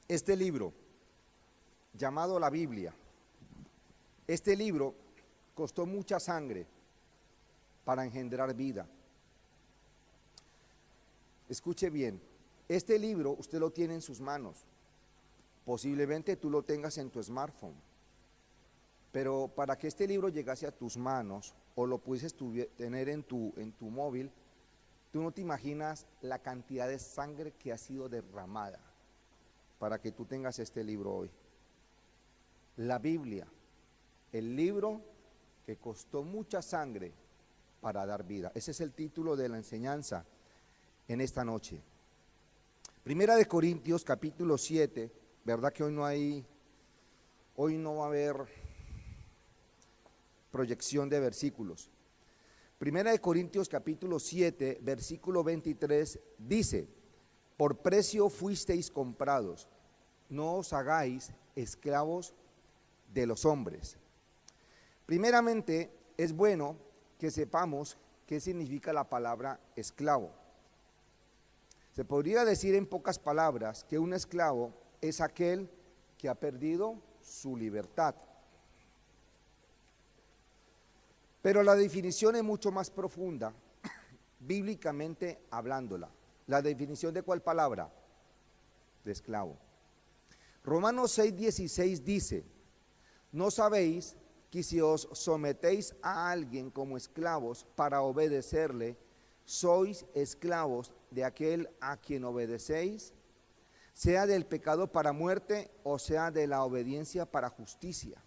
Este libro, llamado la Biblia, este libro costó mucha sangre para engendrar vida. Escuche bien, este libro usted lo tiene en sus manos, posiblemente tú lo tengas en tu smartphone, pero para que este libro llegase a tus manos o lo pudieses tener en tu móvil, tú no te imaginas la cantidad de sangre que ha sido derramada para que tú tengas este libro hoy. La Biblia, el libro que costó mucha sangre para dar vida. Ese es el título de la enseñanza en esta noche. Primera de Corintios capítulo 7, ¿verdad que hoy no va a haber proyección de versículos? Primera de Corintios capítulo 7, versículo 23 dice: por precio fuisteis comprados, no os hagáis esclavos de los hombres. Primeramente, es bueno que sepamos qué significa la palabra esclavo. Se podría decir en pocas palabras que un esclavo es aquel que ha perdido su libertad. Pero la definición es mucho más profunda, bíblicamente hablándola. ¿La definición de cuál palabra? De esclavo. Romanos 6:16 dice: ¿no sabéis que si os sometéis a alguien como esclavos para obedecerle, sois esclavos de aquel a quien obedecéis, sea del pecado para muerte o sea de la obediencia para justicia?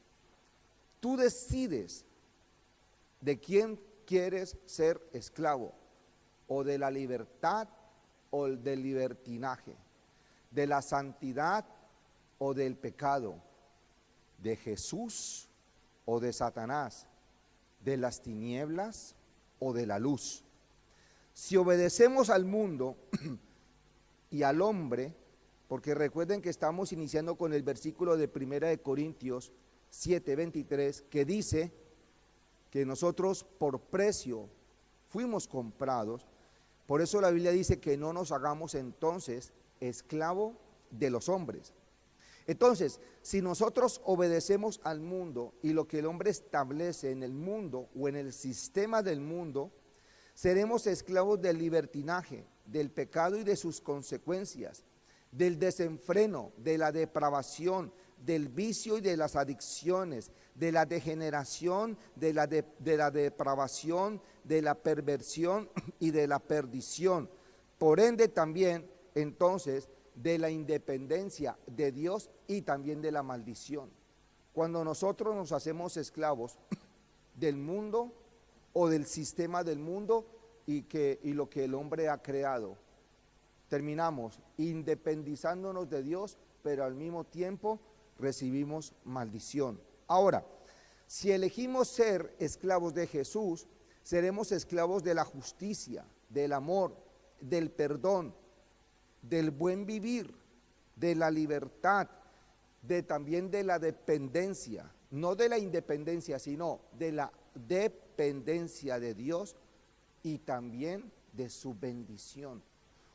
Tú decides de quién quieres ser esclavo, o de la libertad o del libertinaje, de la santidad o del pecado, de Jesús o de Satanás, de las tinieblas o de la luz. Si obedecemos al mundo y al hombre, porque recuerden que estamos iniciando con el versículo de Primera de Corintios 7:23, que dice que nosotros por precio fuimos comprados. Por eso la Biblia dice que no nos hagamos entonces esclavo de los hombres. Entonces, si nosotros obedecemos al mundo y lo que el hombre establece en el mundo o en el sistema del mundo, seremos esclavos del libertinaje, del pecado y de sus consecuencias, del desenfreno, de la depravación, del vicio y de las adicciones, de la degeneración, de la depravación, de la perversión y de la perdición. Por ende también, entonces, de la independencia de Dios y también de la maldición. Cuando nosotros nos hacemos esclavos del mundo o del sistema del mundo y lo que el hombre ha creado, terminamos independizándonos de Dios, pero al mismo tiempo recibimos maldición. Ahora, si elegimos ser esclavos de Jesús, seremos esclavos de la justicia, del amor, del perdón, del buen vivir, de la libertad, también de la dependencia, no de la independencia, sino de la dependencia de Dios y también de su bendición.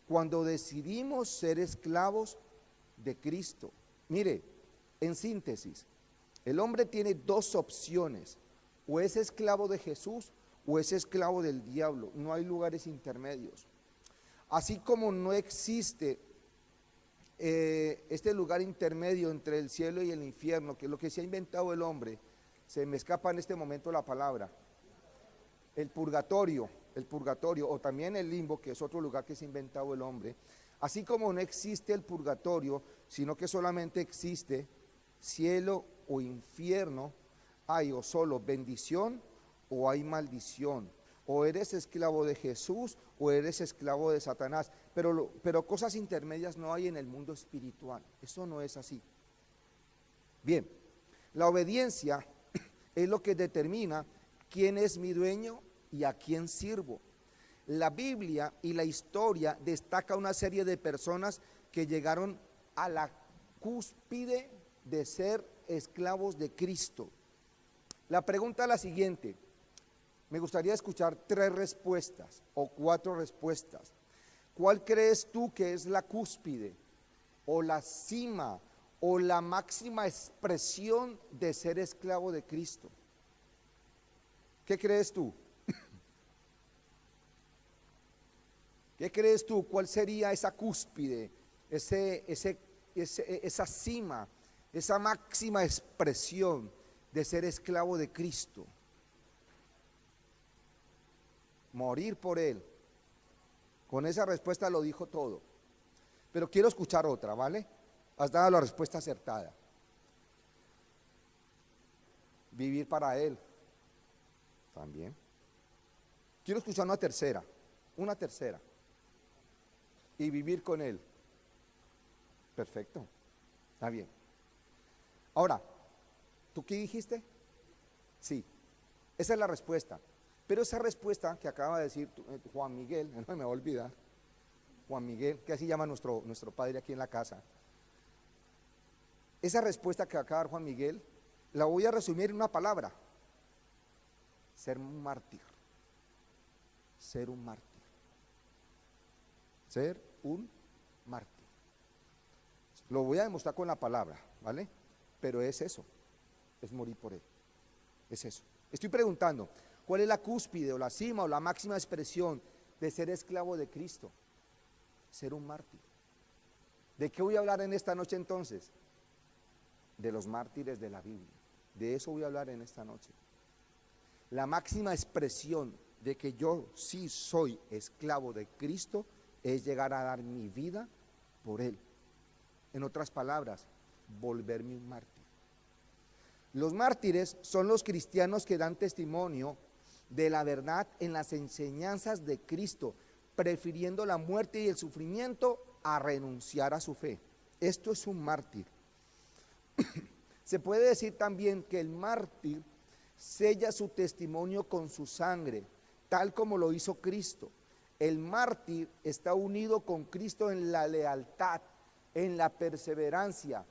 Cuando decidimos ser esclavos de Cristo, mire, en síntesis, el hombre tiene dos opciones: o es esclavo de Jesús o es esclavo del diablo. No hay lugares intermedios. Así como no existe este lugar intermedio entre el cielo y el infierno, que es lo que se ha inventado el hombre, se me escapa en este momento la palabra, el purgatorio, o también el limbo, que es otro lugar que se ha inventado el hombre. Así como no existe el purgatorio, sino que solamente existe cielo o infierno, hay o solo bendición o hay maldición. O eres esclavo de Jesús o eres esclavo de Satanás, pero cosas intermedias no hay en el mundo espiritual. Eso no es así. Bien, la obediencia es lo que determina quién es mi dueño y a quién sirvo. La Biblia y la historia destaca una serie de personas que llegaron a la cúspide de ser esclavos de Cristo. La pregunta es la siguiente. Me gustaría escuchar 3 respuestas o 4 respuestas. ¿Cuál crees tú que es la cúspide? o la cima o la máxima expresión de ser esclavo de Cristo. ¿Qué crees tú? ¿Qué crees tú? ¿Cuál sería esa cúspide, esa cima, esa máxima expresión de ser esclavo de Cristo? Morir por Él. Con esa respuesta lo dijo todo. Pero quiero escuchar otra, ¿vale? Has dado la respuesta acertada. Vivir para Él. También. Quiero escuchar una tercera. Y vivir con Él. Perfecto. Está bien. Ahora, ¿tú qué dijiste? Sí. Esa es la respuesta. Pero esa respuesta que acaba de decir Juan Miguel, no me va a olvidar, Juan Miguel, que así llama nuestro padre aquí en la casa. Esa respuesta que acaba de dar Juan Miguel, la voy a resumir en una palabra: ser un mártir. Ser un mártir. Ser un mártir. Lo voy a demostrar con la palabra, ¿vale? Pero es eso, es morir por Él. Es eso. Estoy preguntando, ¿cuál es la cúspide o la cima o la máxima expresión de ser esclavo de Cristo? Ser un mártir. ¿De qué voy a hablar en esta noche entonces? De los mártires de la Biblia. De eso voy a hablar en esta noche. La máxima expresión de que yo sí soy esclavo de Cristo es llegar a dar mi vida por Él. En otras palabras, volverme un mártir. Los mártires son los cristianos que dan testimonio de la verdad en las enseñanzas de Cristo, prefiriendo la muerte y el sufrimiento a renunciar a su fe. Esto es un mártir. Se puede decir también que el mártir sella su testimonio con su sangre, tal como lo hizo Cristo. El mártir está unido con Cristo en la lealtad, en la perseverancia,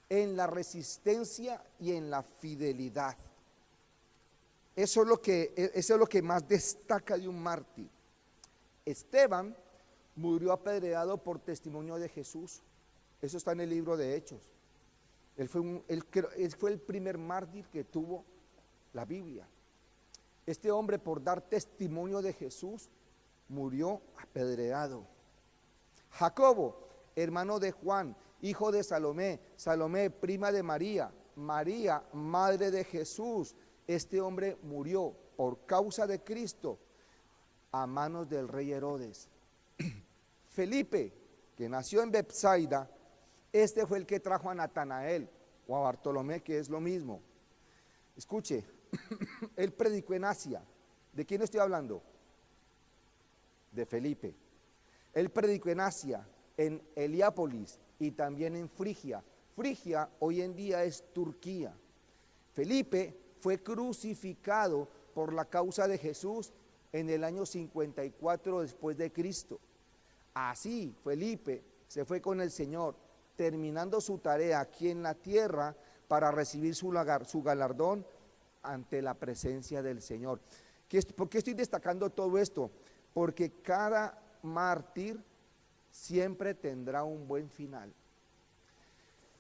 en la resistencia y en la fidelidad. Eso es lo que más destaca de un mártir. Esteban murió apedreado por testimonio de Jesús. Eso está en el libro de Hechos. Él fue el primer mártir que tuvo la Biblia. Este hombre, por dar testimonio de Jesús, murió apedreado. Jacobo, hermano de Juan, hijo de Salomé, Salomé, prima de María, María, madre de Jesús. Este hombre murió por causa de Cristo a manos del rey Herodes. Felipe, que nació en Bethsaida, este fue el que trajo a Natanael o a Bartolomé, que es lo mismo. Escuche, él predicó en Asia. ¿De quién estoy hablando? De Felipe. Él predicó en Asia, en Heliópolis y también en Frigia. Frigia hoy en día es Turquía. Felipe fue crucificado por la causa de Jesús en el año 54 después de Cristo. Así Felipe se fue con el Señor, terminando su tarea aquí en la tierra para recibir su galardón ante la presencia del Señor. ¿Por qué estoy destacando todo esto? Porque cada mártir siempre tendrá un buen final.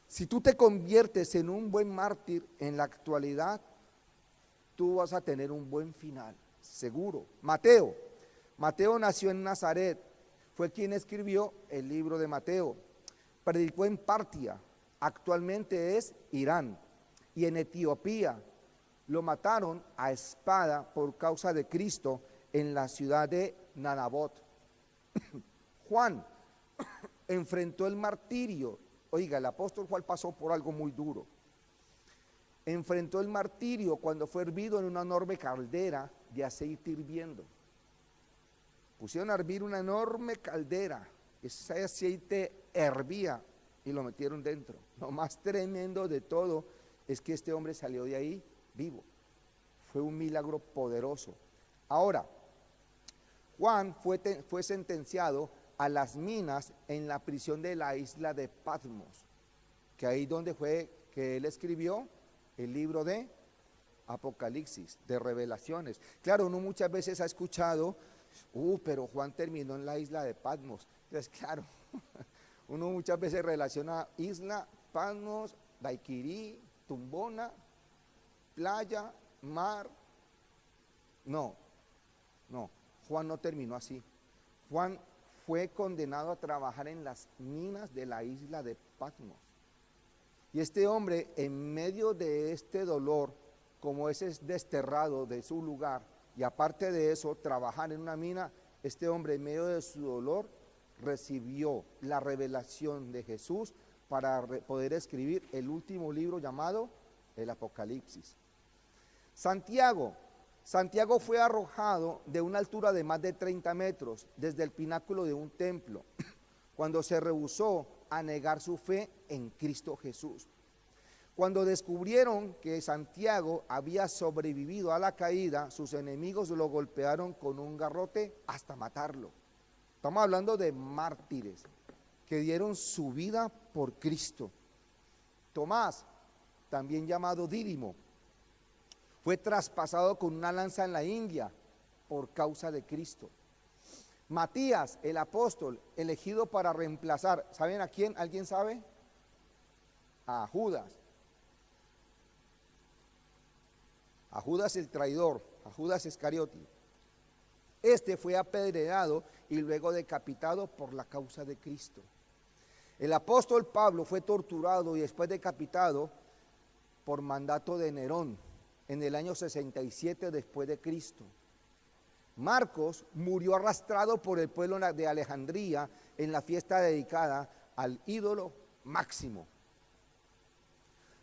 Si tú te conviertes en un buen mártir en la actualidad, tú vas a tener un buen final, seguro. Mateo nació en Nazaret, fue quien escribió el libro de Mateo. Predicó en Partia, actualmente es Irán, y en Etiopía. Lo mataron a espada por causa de Cristo en la ciudad de Nanabot. Juan enfrentó el martirio. Oiga, el apóstol Juan pasó por algo muy duro. Enfrentó el martirio cuando fue hervido en una enorme caldera de aceite hirviendo. Pusieron a hervir una enorme caldera, ese aceite hervía y lo metieron dentro. Lo más tremendo de todo es que este hombre salió de ahí vivo. Fue un milagro poderoso. Ahora, Juan fue sentenciado a las minas en la prisión de la isla de Patmos, que ahí donde fue que él escribió el libro de Apocalipsis, de Revelaciones. Claro, uno muchas veces ha escuchado, pero Juan terminó en la isla de Patmos. Entonces, claro, Uno muchas veces relaciona isla, Patmos, Daiquirí, Tumbona, playa, mar. No, no, Juan no terminó así. Juan fue condenado a trabajar en las minas de la isla de Patmos. Y este hombre, en medio de este dolor, como ese es desterrado de su lugar, y aparte de eso, trabajar en una mina, este hombre en medio de su dolor recibió la revelación de Jesús para poder escribir el último libro llamado el Apocalipsis. Santiago fue arrojado de una altura de más de 30 metros desde el pináculo de un templo cuando se rehusó a negar su fe en Cristo Jesús. Cuando descubrieron que Santiago había sobrevivido a la caída, sus enemigos lo golpearon con un garrote hasta matarlo. Estamos hablando de mártires que dieron su vida por Cristo. Tomás, también llamado Dídimo, fue traspasado con una lanza en la India por causa de Cristo. Matías, el apóstol, elegido para reemplazar, ¿saben a quién? ¿Alguien sabe? A Judas. A Judas el traidor, a Judas Iscariote. Este fue apedreado y luego decapitado por la causa de Cristo. El apóstol Pablo fue torturado y después decapitado por mandato de Nerón en el año 67 después de Cristo. Marcos murió arrastrado por el pueblo de Alejandría en la fiesta dedicada al ídolo Máximo.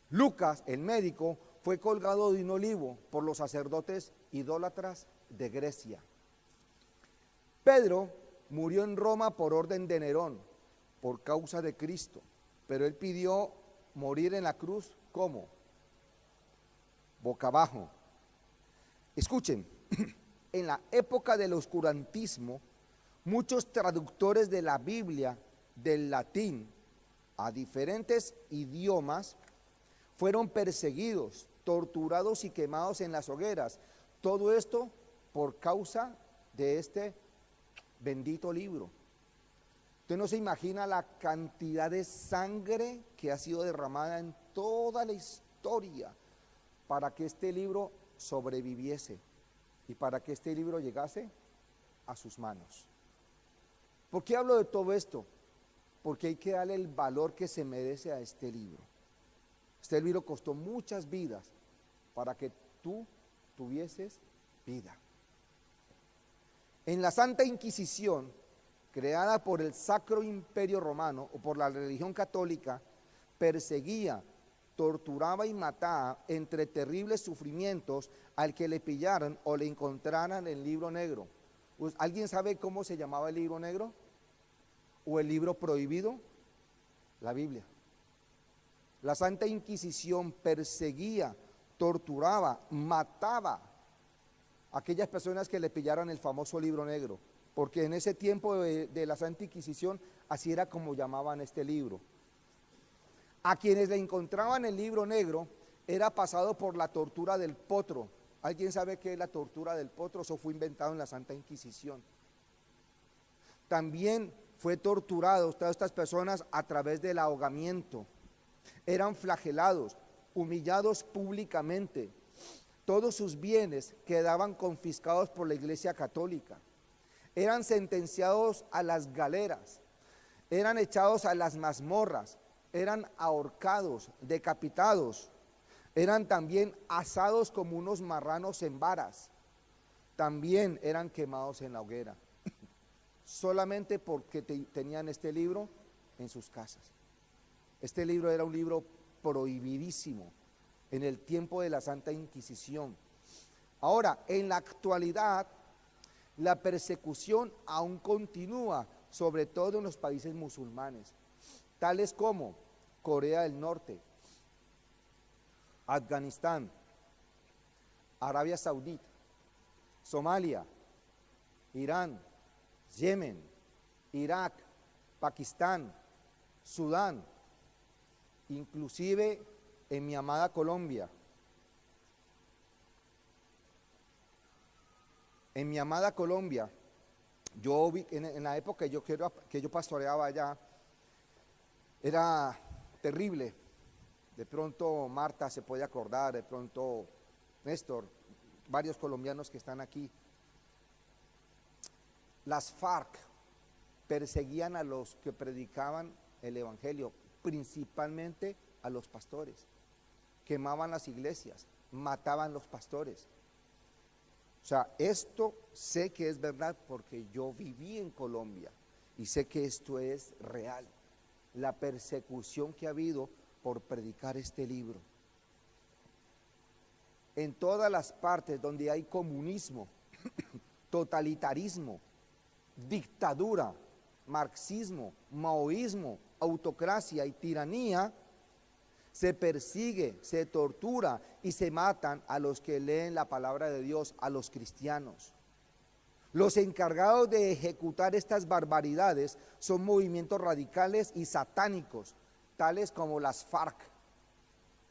Lucas, el médico, fue colgado de un olivo por los sacerdotes idólatras de Grecia. Pedro murió en Roma por orden de Nerón, por causa de Cristo, pero él pidió morir en la cruz, ¿cómo? Boca abajo. Escuchen, en la época del oscurantismo, muchos traductores de la Biblia del latín a diferentes idiomas fueron perseguidos, torturados y quemados en las hogueras. Todo esto por causa de este bendito libro. Usted no se imagina la cantidad de sangre que ha sido derramada en toda la historia para que este libro sobreviviese y para que este libro llegase a sus manos. ¿Por qué hablo de todo esto? Porque hay que darle el valor que se merece a este libro. Este libro costó muchas vidas para que tú tuvieses vida. En la Santa Inquisición, creada por el Sacro Imperio Romano o por la religión católica, perseguía, torturaba y mataba entre terribles sufrimientos al que le pillaran o le encontraran el libro negro. ¿Alguien sabe cómo se llamaba el libro negro? ¿O el libro prohibido? La Biblia. La Santa Inquisición perseguía, torturaba, mataba a aquellas personas que le pillaran el famoso libro negro, porque en ese tiempo de la Santa Inquisición así era como llamaban este libro. A quienes le encontraban el libro negro era pasado por la tortura del potro. ¿Alguien sabe qué es la tortura del potro? Eso fue inventado en la Santa Inquisición. También fue torturado todas estas personas a través del ahogamiento. Eran flagelados, humillados públicamente. Todos sus bienes quedaban confiscados por la Iglesia Católica. Eran sentenciados a las galeras, eran echados a las mazmorras, eran ahorcados, decapitados, eran también asados como unos marranos en varas, también eran quemados en la hoguera, solamente porque tenían este libro en sus casas. Este libro era un libro prohibidísimo en el tiempo de la Santa Inquisición. Ahora, en la actualidad, la persecución aún continúa, sobre todo en los países musulmanes, tales como Corea del Norte, Afganistán, Arabia Saudita, Somalia, Irán, Yemen, Irak, Pakistán, Sudán, inclusive en mi amada Colombia. En mi amada Colombia, yo vi en la época que yo pastoreaba allá, Era terrible. De pronto Marta se puede acordar, de pronto Néstor, varios colombianos que están aquí. Las FARC perseguían a los que predicaban el evangelio, principalmente a los pastores. Quemaban las iglesias, mataban los pastores. O sea, esto sé que es verdad porque yo viví en Colombia y sé que esto es real. La persecución que ha habido por predicar este libro. En todas las partes donde hay comunismo, totalitarismo, dictadura, marxismo, maoísmo, autocracia y tiranía, se persigue, se tortura y se matan a los que leen la palabra de Dios, a los cristianos. Los encargados de ejecutar estas barbaridades son movimientos radicales y satánicos, tales como las FARC,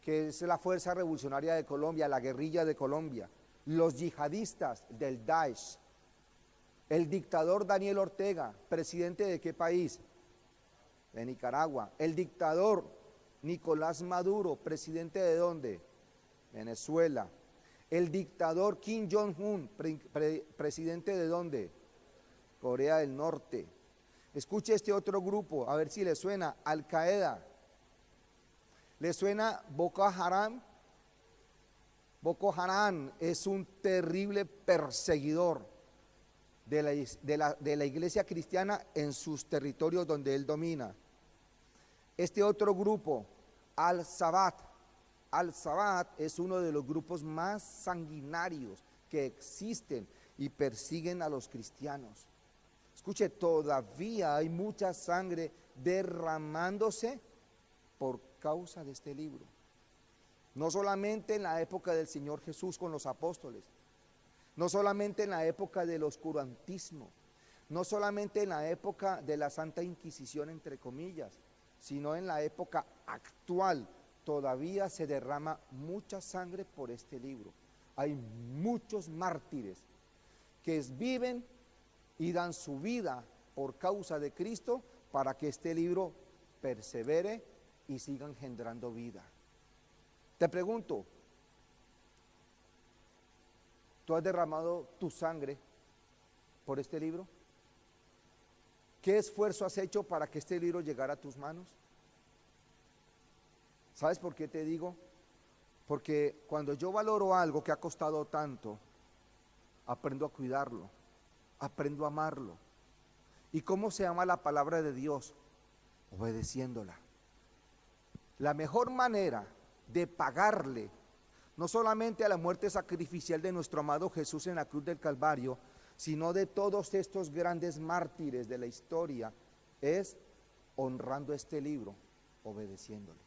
que es la Fuerza Revolucionaria de Colombia, la guerrilla de Colombia, los yihadistas del Daesh, el dictador Daniel Ortega, presidente ¿de qué país? De Nicaragua. El dictador Nicolás Maduro, presidente ¿de dónde? Venezuela. El dictador Kim Jong-un, presidente ¿de dónde? Corea del Norte. Escuche este otro grupo, a ver si le suena, Al Qaeda. ¿Le suena Boko Haram? Boko Haram es un terrible perseguidor de la iglesia cristiana en sus territorios donde él domina. Este otro grupo, Al-Shabaab. Al-Shabaab es uno de los grupos más sanguinarios que existen y persiguen a los cristianos. Escuche, todavía hay mucha sangre derramándose por causa de este libro. No solamente en la época del Señor Jesús con los apóstoles, no solamente en la época del oscurantismo, no solamente en la época de la Santa Inquisición, entre comillas, sino en la época actual, todavía se derrama mucha sangre por este libro. Hay muchos mártires que viven y dan su vida por causa de Cristo para que este libro persevere y siga engendrando vida. Te pregunto, ¿tú has derramado tu sangre por este libro? ¿Qué esfuerzo has hecho para que este libro llegara a tus manos? ¿Sabes por qué te digo? Porque cuando yo valoro algo que ha costado tanto, aprendo a cuidarlo, aprendo a amarlo. ¿Y cómo se ama la palabra de Dios? Obedeciéndola. La mejor manera de pagarle, no solamente a la muerte sacrificial de nuestro amado Jesús en la cruz del Calvario, sino de todos estos grandes mártires de la historia, es honrando este libro, obedeciéndole.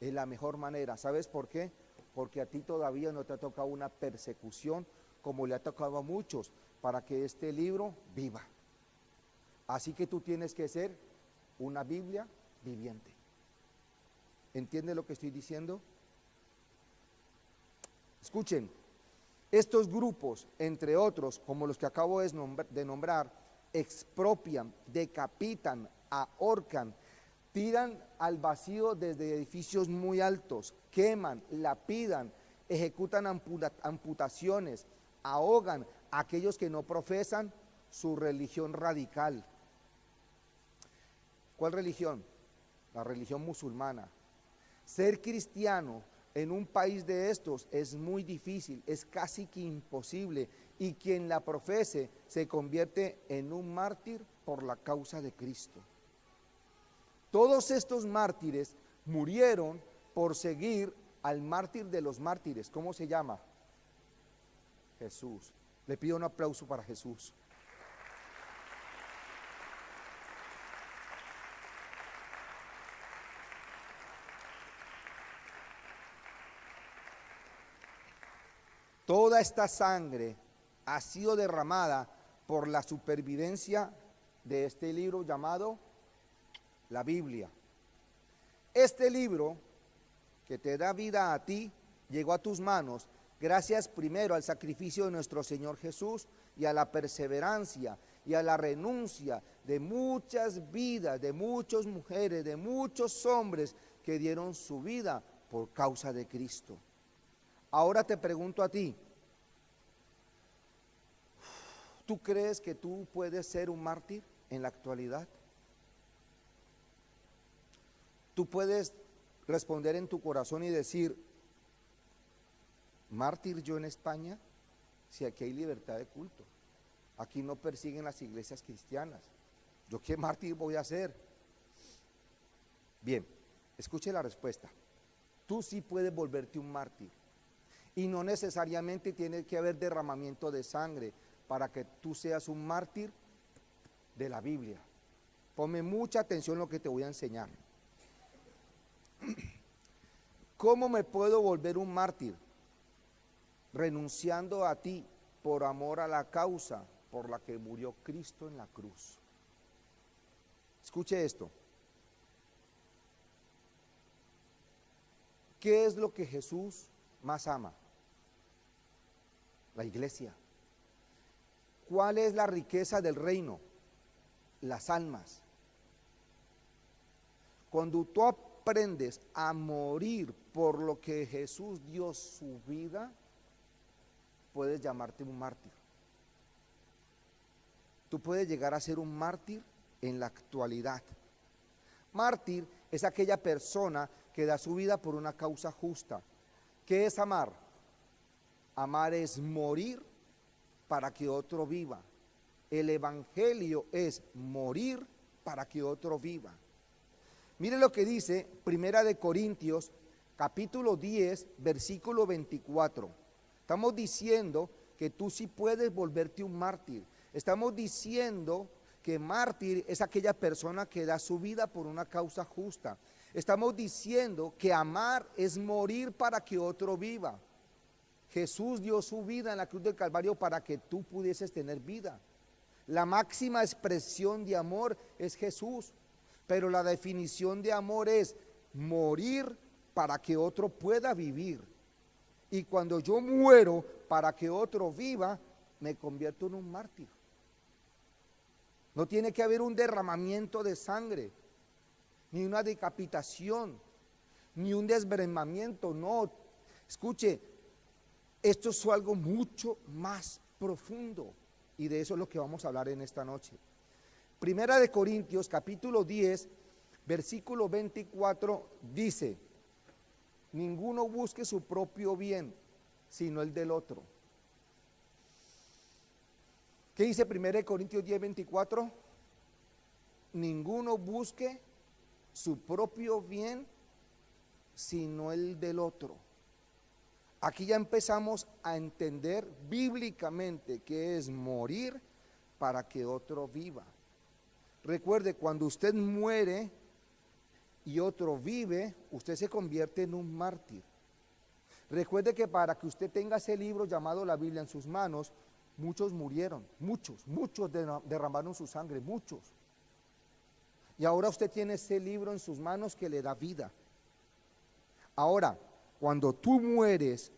Es la mejor manera. ¿Sabes por qué? Porque a ti todavía no te ha tocado una persecución como le ha tocado a muchos para que este libro viva. Así que tú tienes que ser una Biblia viviente. ¿Entiendes lo que estoy diciendo? Escuchen, estos grupos, entre otros, como los que acabo de nombrar, expropian, decapitan, ahorcan, tiran al vacío desde edificios muy altos, queman, lapidan, ejecutan amputaciones, ahogan a aquellos que no profesan su religión radical. ¿Cuál religión? La religión musulmana. Ser cristiano en un país de estos es muy difícil, es casi que imposible, y quien la profese se convierte en un mártir por la causa de Cristo. Todos estos mártires murieron por seguir al mártir de los mártires. ¿Cómo se llama? Jesús. Le pido un aplauso para Jesús. Toda esta sangre ha sido derramada por la supervivencia de este libro llamado la Biblia. Este libro que te da vida a ti llegó a tus manos gracias primero al sacrificio de nuestro Señor Jesús y a la perseverancia y a la renuncia de muchas vidas, de muchas mujeres, de muchos hombres que dieron su vida por causa de Cristo. Ahora te pregunto a ti, ¿tú crees que tú puedes ser un mártir en la actualidad? Tú puedes responder en tu corazón y decir, ¿mártir yo en España? Si aquí hay libertad de culto, aquí no persiguen las iglesias cristianas, ¿yo qué mártir voy a ser? Bien, escuche la respuesta. Tú sí puedes volverte un mártir, y no necesariamente tiene que haber derramamiento de sangre para que tú seas un mártir de la Biblia. Ponme mucha atención en lo que te voy a enseñar. ¿Cómo me puedo volver un mártir? Renunciando a ti por amor a la causa por la que murió Cristo en la cruz. Escuche esto. ¿Qué es lo que Jesús más ama? La iglesia. ¿Cuál es la riqueza del reino? Las almas. Cuando tú aprendes a morir por lo que Jesús dio su vida, puedes llamarte un mártir. Tú puedes llegar a ser un mártir en la actualidad. Mártir es aquella persona que da su vida por una causa justa. ¿Qué es amar? Amar es morir para que otro viva. El evangelio es morir para que otro viva. Mire lo que dice Primera de Corintios, capítulo 10, versículo 24. Estamos diciendo que tú sí puedes volverte un mártir. Estamos diciendo que mártir es aquella persona que da su vida por una causa justa. Estamos diciendo que amar es morir para que otro viva. Jesús dio su vida en la cruz del Calvario para que tú pudieses tener vida. La máxima expresión de amor es Jesús, pero la definición de amor es morir para que otro pueda vivir. Y cuando yo muero para que otro viva, me convierto en un mártir. No tiene que haber un derramamiento de sangre, ni una decapitación, ni un desbremamiento, no. Escuche, esto es algo mucho más profundo, y de eso es lo que vamos a hablar en esta noche. Primera de Corintios, capítulo 10, versículo 24, dice: ninguno busque su propio bien, sino el del otro. ¿Qué dice 1 Corintios 10, 24? Ninguno busque su propio bien, sino el del otro. Aquí ya empezamos a entender bíblicamente que es morir para que otro viva. Recuerde, cuando usted muere y otro vive, usted se convierte en un mártir. Recuerde que para que usted tenga ese libro llamado la Biblia en sus manos, muchos murieron, muchos derramaron su sangre, muchos. Y ahora usted tiene ese libro en sus manos que le da vida. Ahora, cuando tú mueres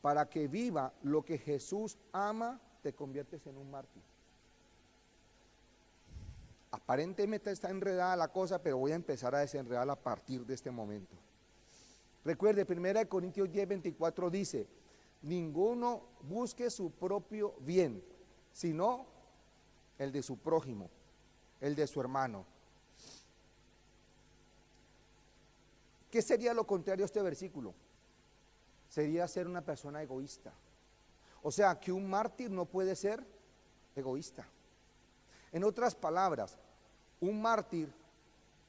para que viva lo que Jesús ama, te conviertes en un mártir. Aparentemente está enredada la cosa, pero voy a empezar a desenredarla a partir de este momento. Recuerde, 1 Corintios 10, 24 dice: ninguno busque su propio bien, sino el de su prójimo, el de su hermano. ¿Qué sería lo contrario a este versículo? Sería ser una persona egoísta. O sea, que un mártir no puede ser egoísta. En otras palabras, un mártir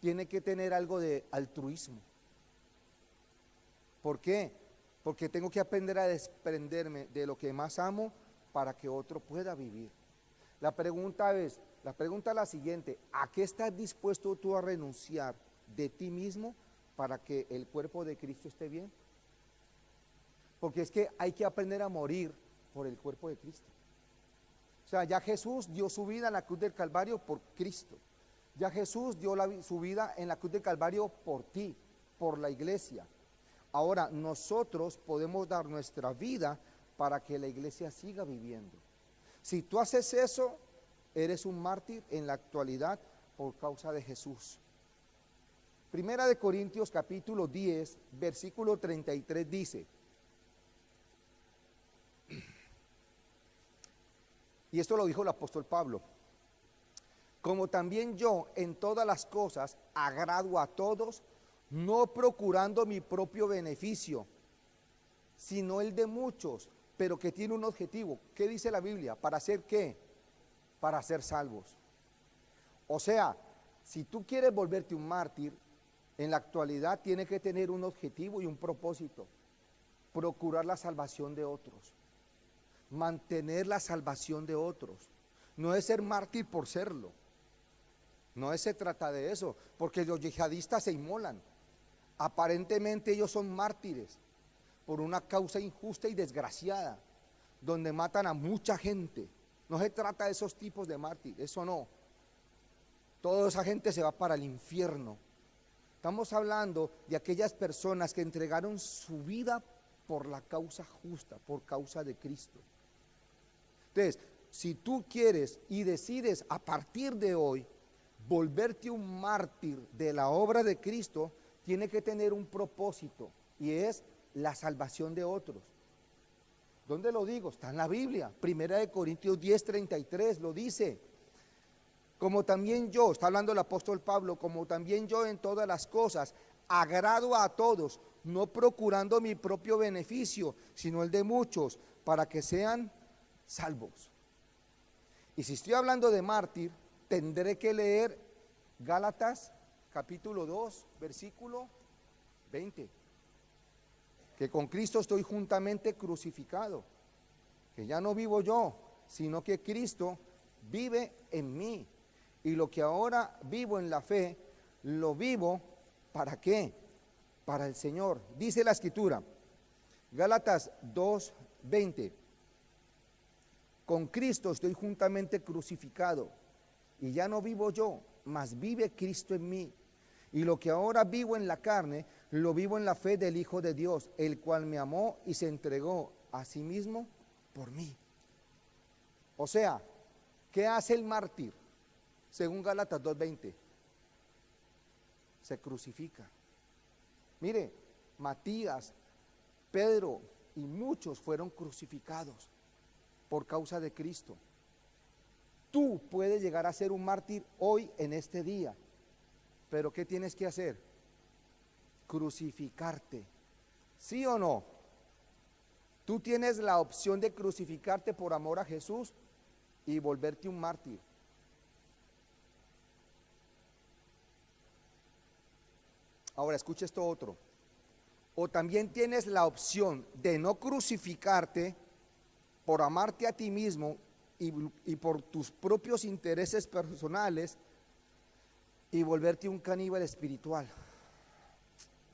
tiene que tener algo de altruismo. ¿Por qué? Porque tengo que aprender a desprenderme de lo que más amo para que otro pueda vivir. La pregunta es la siguiente: ¿a qué estás dispuesto tú a renunciar de ti mismo para que el cuerpo de Cristo esté bien? Porque es que hay que aprender a morir por el cuerpo de Cristo. O sea, ya Jesús dio su vida en la cruz del Calvario por Cristo. Ya Jesús dio su vida en la cruz del Calvario por ti, por la iglesia. Ahora nosotros podemos dar nuestra vida para que la iglesia siga viviendo. Si tú haces eso, eres un mártir en la actualidad por causa de Jesús. Primera de Corintios capítulo 10, versículo 33 dice, y esto lo dijo el apóstol Pablo, como también yo en todas las cosas agrado a todos, no procurando mi propio beneficio, sino el de muchos, pero que tiene un objetivo. ¿Qué dice la Biblia? ¿Para hacer qué? Para ser salvos. O sea, si tú quieres volverte un mártir, en la actualidad tiene que tener un objetivo y un propósito: procurar la salvación de otros, mantener la salvación de otros. No es ser mártir por serlo, no se trata de eso, porque los yihadistas se inmolan. Aparentemente ellos son mártires por una causa injusta y desgraciada, donde matan a mucha gente. No se trata de esos tipos de mártires, eso no. Toda esa gente se va para el infierno. Estamos hablando de aquellas personas que entregaron su vida por la causa justa, por causa de Cristo. Entonces, si tú quieres y decides a partir de hoy volverte un mártir de la obra de Cristo, tiene que tener un propósito, y es la salvación de otros. ¿Dónde lo digo? Está en la Biblia. Primera de Corintios 10, 33 lo dice. Como también yo, está hablando el apóstol Pablo, como también yo en todas las cosas agrado a todos, no procurando mi propio beneficio, sino el de muchos, para que sean salvos. Y si estoy hablando de mártir, tendré que leer Gálatas capítulo 2, versículo 20. Que con Cristo estoy juntamente crucificado, que ya no vivo yo, sino que Cristo vive en mí. Y lo que ahora vivo en la fe, lo vivo, ¿para qué? Para el Señor. Dice la Escritura, Gálatas 2:20, con Cristo estoy juntamente crucificado, y ya no vivo yo, mas vive Cristo en mí. Y lo que ahora vivo en la carne, lo vivo en la fe del Hijo de Dios, el cual me amó y se entregó a sí mismo por mí. O sea, ¿qué hace el mártir? Según Gálatas 2:20, se crucifica. Mire, Matías, Pedro y muchos fueron crucificados por causa de Cristo. Tú puedes llegar a ser un mártir hoy en este día, pero ¿qué tienes que hacer? Crucificarte. ¿Sí o no? Tú tienes la opción de crucificarte por amor a Jesús y volverte un mártir. Ahora escucha esto otro. O también tienes la opción de no crucificarte por amarte a ti mismo y por tus propios intereses personales y volverte un caníbal espiritual.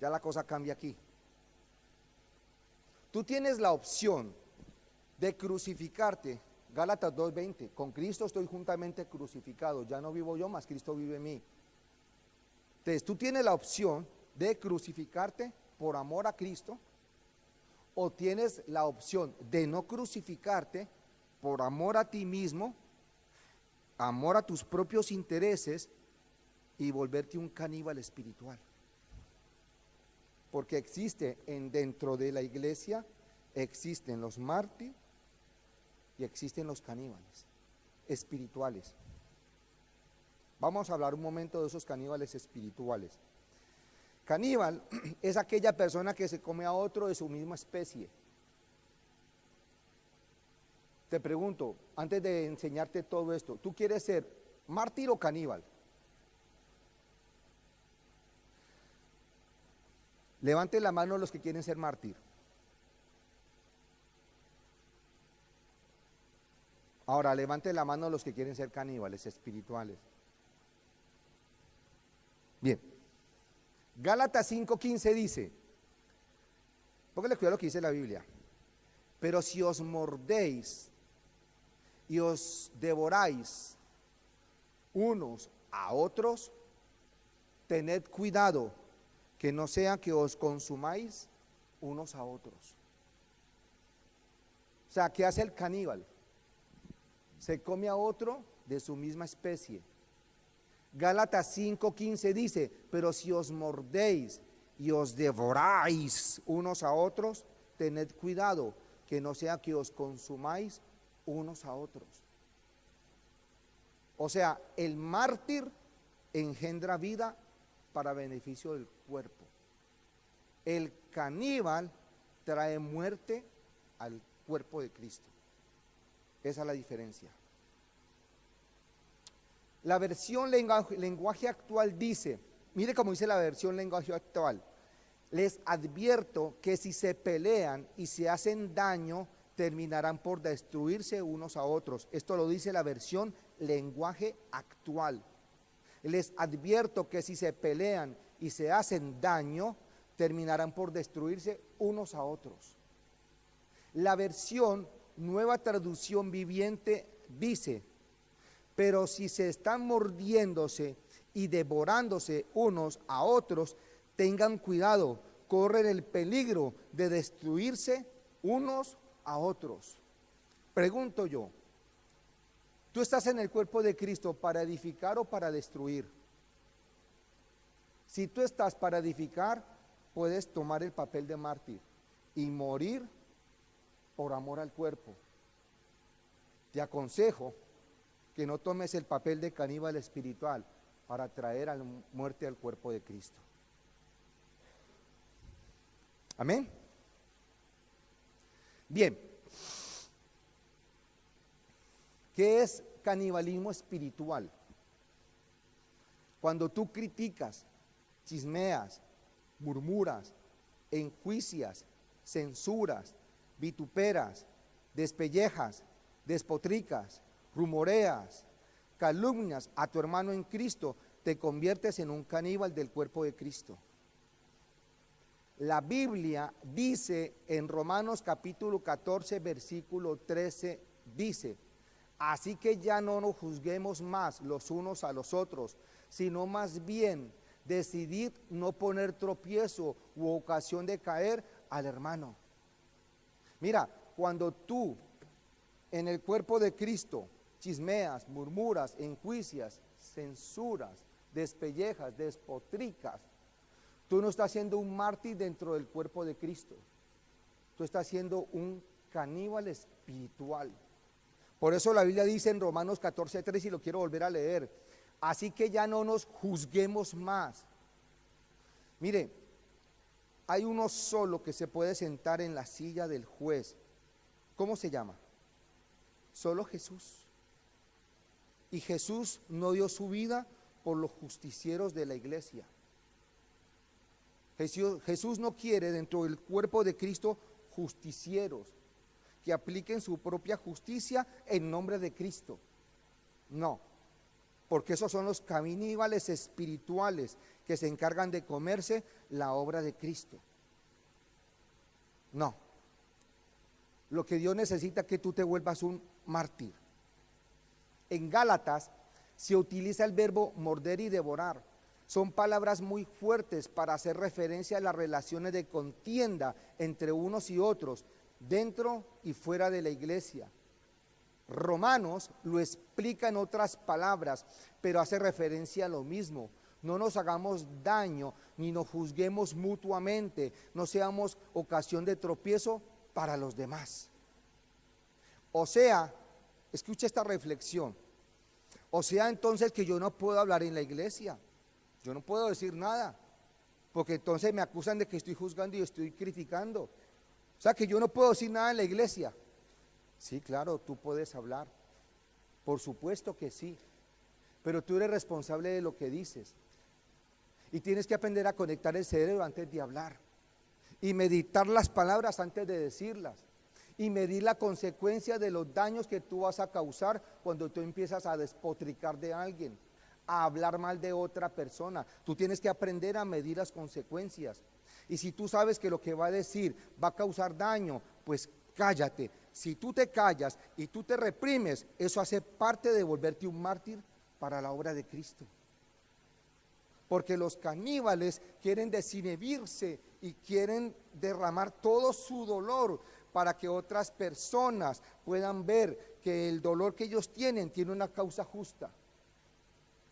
Ya la cosa cambia aquí. Tú tienes la opción de crucificarte, Gálatas 2:20, con Cristo estoy juntamente crucificado, ya no vivo yo, mas Cristo vive en mí. Entonces tú tienes la opción de crucificarte por amor a Cristo, o tienes la opción de no crucificarte por amor a ti mismo, amor a tus propios intereses y volverte un caníbal espiritual. Porque existe dentro de la iglesia, existen los mártires y existen los caníbales espirituales. Vamos a hablar un momento de esos caníbales espirituales. Caníbal es aquella persona que se come a otro de su misma especie. Te pregunto, antes de enseñarte todo esto, ¿tú quieres ser mártir o caníbal? Levante la mano los que quieren ser mártir. Ahora, levante la mano los que quieren ser caníbales espirituales. Bien. Gálatas 5:15 dice, póngale cuidado a lo que dice la Biblia, pero si os mordéis y os devoráis unos a otros, tened cuidado que no sea que os consumáis unos a otros. O sea, ¿qué hace el caníbal? Se come a otro de su misma especie. Gálatas 5:15 dice, pero si os mordéis y os devoráis unos a otros, tened cuidado, que no sea que os consumáis unos a otros. O sea, el mártir engendra vida para beneficio del cuerpo. El caníbal trae muerte al cuerpo de Cristo. Esa es la diferencia. La versión lenguaje actual dice, mire cómo dice la versión lenguaje actual: les advierto que si se pelean y se hacen daño, terminarán por destruirse unos a otros. Esto lo dice la versión lenguaje actual. Les advierto que si se pelean y se hacen daño, terminarán por destruirse unos a otros. La versión Nueva Traducción Viviente dice, pero si se están mordiéndose y devorándose unos a otros, tengan cuidado, corren el peligro de destruirse unos a otros. Pregunto yo, ¿tú estás en el cuerpo de Cristo para edificar o para destruir? Si tú estás para edificar, puedes tomar el papel de mártir y morir por amor al cuerpo. Te aconsejo que no tomes el papel de caníbal espiritual para traer a la muerte al cuerpo de Cristo. Amén. Bien, ¿qué es canibalismo espiritual? Cuando tú criticas, chismeas, murmuras, enjuicias, censuras, vituperas, despellejas, despotricas, rumoreas, calumnias a tu hermano en Cristo, te conviertes en un caníbal del cuerpo de Cristo. La Biblia dice en Romanos capítulo 14, versículo 13, dice, así que ya no nos juzguemos más los unos a los otros, sino más bien decidid no poner tropiezo u ocasión de caer al hermano. Mira, cuando tú en el cuerpo de Cristo chismeas, murmuras, enjuicias, censuras, despellejas, despotricas, tú no estás siendo un mártir dentro del cuerpo de Cristo. Tú estás siendo un caníbal espiritual. Por eso la Biblia dice en Romanos 14:3, y lo quiero volver a leer, así que ya no nos juzguemos más. Mire, hay uno solo que se puede sentar en la silla del juez. ¿Cómo se llama? Solo Jesús. Y Jesús no dio su vida por los justicieros de la iglesia. Jesús no quiere dentro del cuerpo de Cristo justicieros que apliquen su propia justicia en nombre de Cristo. No, porque esos son los caníbales espirituales que se encargan de comerse la obra de Cristo. No, lo que Dios necesita es que tú te vuelvas un mártir. En Gálatas se utiliza el verbo morder y devorar. Son palabras muy fuertes para hacer referencia a las relaciones de contienda entre unos y otros, dentro y fuera de la iglesia. Romanos lo explica en otras palabras, pero hace referencia a lo mismo. No nos hagamos daño, ni nos juzguemos mutuamente, no seamos ocasión de tropiezo para los demás. O sea, escucha esta reflexión. O sea, entonces que yo no puedo hablar en la iglesia. Yo no puedo decir nada, porque entonces me acusan de que estoy juzgando y estoy criticando. O sea, que yo no puedo decir nada en la iglesia. Sí, claro, tú puedes hablar. Por supuesto que sí. Pero tú eres responsable de lo que dices. Y tienes que aprender a conectar el cerebro antes de hablar. Y meditar las palabras antes de decirlas. Y medir la consecuencia de los daños que tú vas a causar cuando tú empiezas a despotricar de alguien, a hablar mal de otra persona. Tú tienes que aprender a medir las consecuencias. Y si tú sabes que lo que va a decir va a causar daño, pues cállate. Si tú te callas y tú te reprimes, eso hace parte de volverte un mártir para la obra de Cristo. Porque los caníbales quieren desinhibirse y quieren derramar todo su dolor para que otras personas puedan ver que el dolor que ellos tienen tiene una causa justa.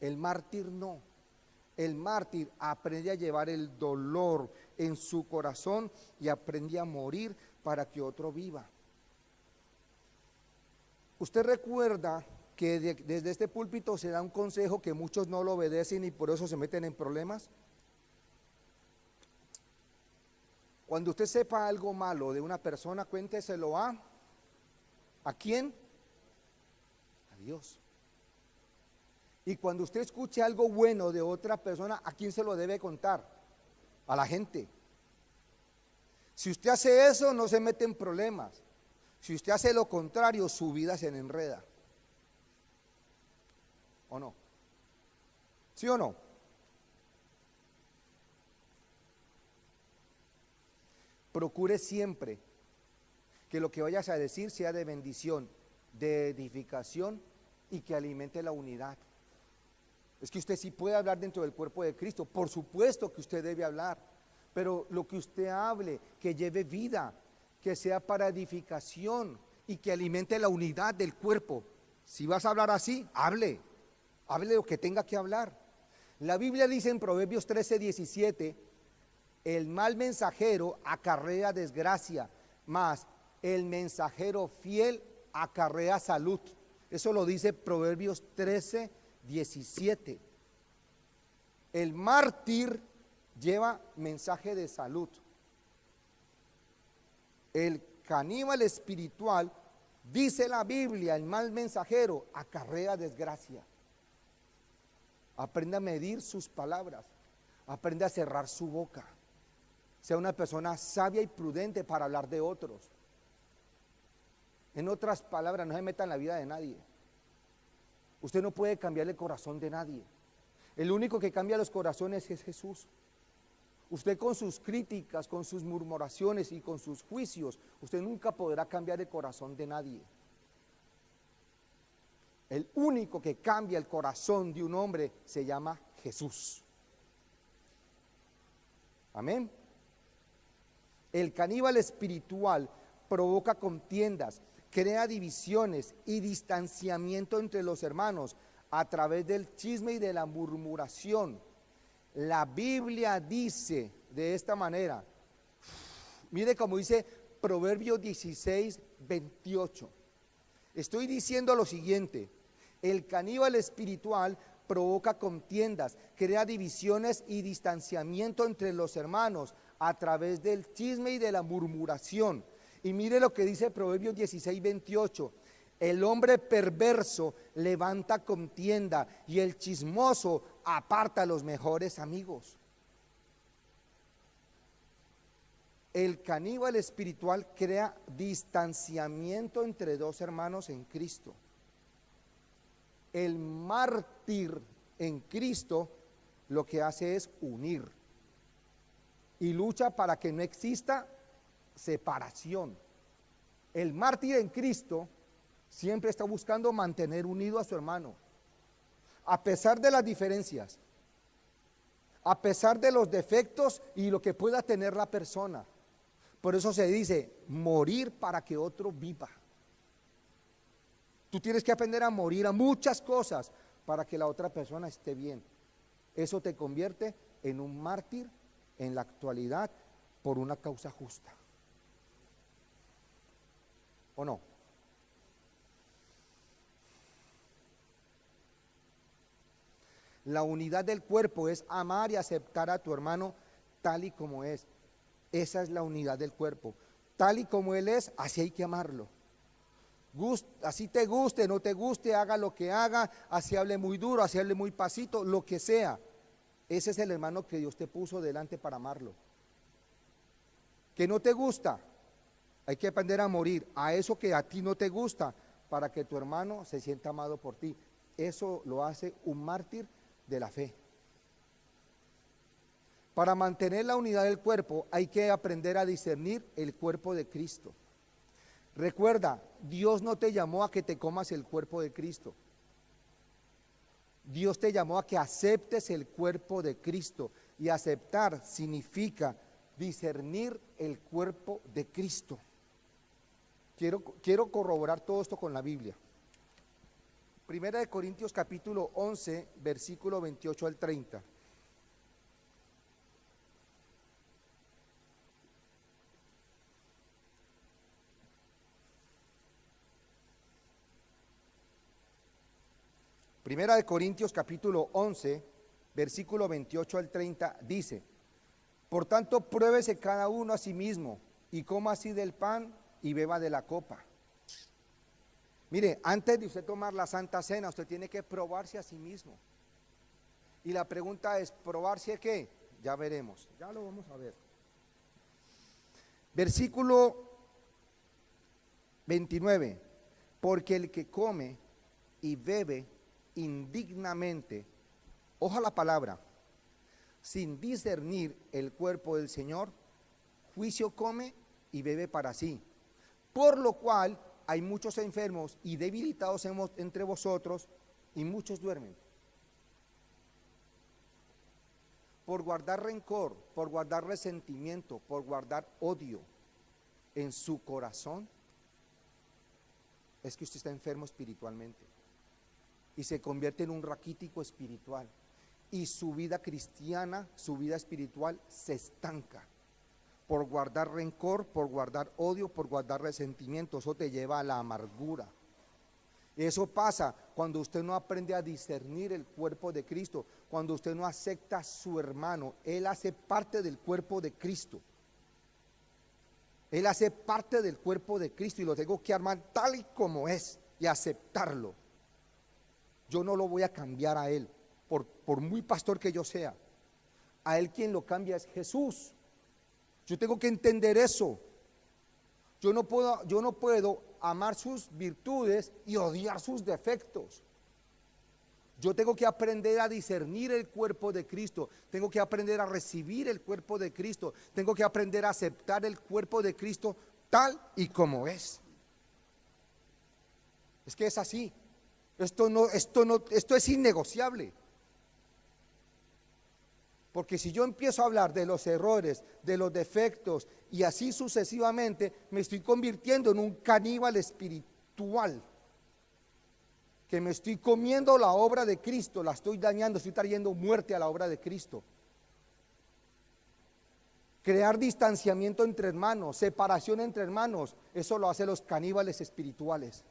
El mártir no. El mártir aprende a llevar el dolor en su corazón y aprende a morir para que otro viva. Usted recuerda que desde este púlpito se da un consejo que muchos no lo obedecen y por eso se meten en problemas. Cuando usted sepa algo malo de una persona, cuénteselo ¿a quién? A Dios. Y cuando usted escuche algo bueno de otra persona, ¿a quién se lo debe contar? A la gente. Si usted hace eso, no se mete en problemas. Si usted hace lo contrario, su vida se enreda. ¿O no? ¿Sí o no? Procure siempre que lo que vayas a decir sea de bendición, de edificación y que alimente la unidad. Es que usted sí puede hablar dentro del cuerpo de Cristo, por supuesto que usted debe hablar, pero lo que usted hable, que lleve vida, que sea para edificación y que alimente la unidad del cuerpo. Si vas a hablar así, hable lo que tenga que hablar. La Biblia dice en Proverbios 13:17, el mal mensajero acarrea desgracia, mas el mensajero fiel acarrea salud. Eso lo dice Proverbios 13:17. El mártir lleva mensaje de salud. El caníbal espiritual, dice la Biblia, el mal mensajero acarrea desgracia. Aprenda a medir sus palabras, aprende a cerrar su boca. Sea una persona sabia y prudente para hablar de otros. En otras palabras, no se meta en la vida de nadie. Usted no puede cambiar el corazón de nadie. El único que cambia los corazones es Jesús. Usted con sus críticas, con sus murmuraciones y con sus juicios, usted nunca podrá cambiar el corazón de nadie. El único que cambia el corazón de un hombre se llama Jesús. Amén. El caníbal espiritual provoca contiendas, crea divisiones y distanciamiento entre los hermanos a través del chisme y de la murmuración. La Biblia dice de esta manera, mire cómo dice Proverbios 16:28. Estoy diciendo lo siguiente: el caníbal espiritual provoca contiendas, crea divisiones y distanciamiento entre los hermanos a través del chisme y de la murmuración. Y mire lo que dice Proverbios 16:28. El hombre perverso levanta contienda y el chismoso aparta a los mejores amigos. El caníbal espiritual crea distanciamiento entre dos hermanos en Cristo. El mártir en Cristo lo que hace es unir y lucha para que no exista separación. El mártir en Cristo siempre está buscando mantener unido a su hermano, a pesar de las diferencias, a pesar de los defectos y lo que pueda tener la persona. Por eso se dice, morir para que otro viva. Tú tienes que aprender a morir a muchas cosas para que la otra persona esté bien. Eso te convierte en un mártir en la actualidad por una causa justa. ¿O no? La unidad del cuerpo es amar y aceptar a tu hermano tal y como es. Esa es la unidad del cuerpo. Tal y como él es, así hay que amarlo. Así te guste, no te guste, haga lo que haga, así hable muy duro, así hable muy pasito, lo que sea. Ese es el hermano que Dios te puso delante para amarlo. Que no te gusta, hay que aprender a morir a eso que a ti no te gusta para que tu hermano se sienta amado por ti. Eso lo hace un mártir de la fe. Para mantener la unidad del cuerpo hay que aprender a discernir el cuerpo de Cristo. Recuerda, Dios no te llamó a que te comas el cuerpo de Cristo. Dios te llamó a que aceptes el cuerpo de Cristo. Y aceptar significa discernir el cuerpo de Cristo. Quiero corroborar todo esto con la Biblia. Primera de Corintios capítulo 11, versículo 28 al 30. Primera de Corintios capítulo 11, versículo 28 al 30 dice: por tanto, pruébese cada uno a sí mismo y coma así del pan y beba de la copa. Mire, antes de usted tomar la Santa Cena, usted tiene que probarse a sí mismo. Y la pregunta es, ¿probarse qué? Ya veremos, ya lo vamos a ver. Versículo 29, porque el que come y bebe indignamente, oja la palabra, sin discernir el cuerpo del Señor, juicio come y bebe para sí, por lo cual hay muchos enfermos y debilitados entre vosotros, y muchos duermen. Por guardar rencor, por guardar resentimiento, por guardar odio en su corazón, es que usted está enfermo espiritualmente y se convierte en un raquítico espiritual, y su vida cristiana, su vida espiritual se estanca por guardar rencor, por guardar odio, por guardar resentimiento. Eso te lleva a la amargura. Eso pasa cuando usted no aprende a discernir el cuerpo de Cristo, cuando usted no acepta a su hermano. Él hace parte del cuerpo de Cristo. Él hace parte del cuerpo de Cristo y lo tengo que armar tal y como es y aceptarlo. Yo no lo voy a cambiar a él, por muy pastor que yo sea. A él quien lo cambia es Jesús. Yo tengo que entender eso. Yo no puedo amar sus virtudes y odiar sus defectos. Yo tengo que aprender a discernir el cuerpo de Cristo. Tengo que aprender a recibir el cuerpo de Cristo. Tengo que aprender a aceptar el cuerpo de Cristo tal y como es. Es que es así. Esto es innegociable. Porque si yo empiezo a hablar de los errores, de los defectos y así sucesivamente, me estoy convirtiendo en un caníbal espiritual, que me estoy comiendo la obra de Cristo, la estoy dañando, estoy trayendo muerte a la obra de Cristo. Crear distanciamiento entre hermanos, separación entre hermanos, eso lo hacen los caníbales espirituales.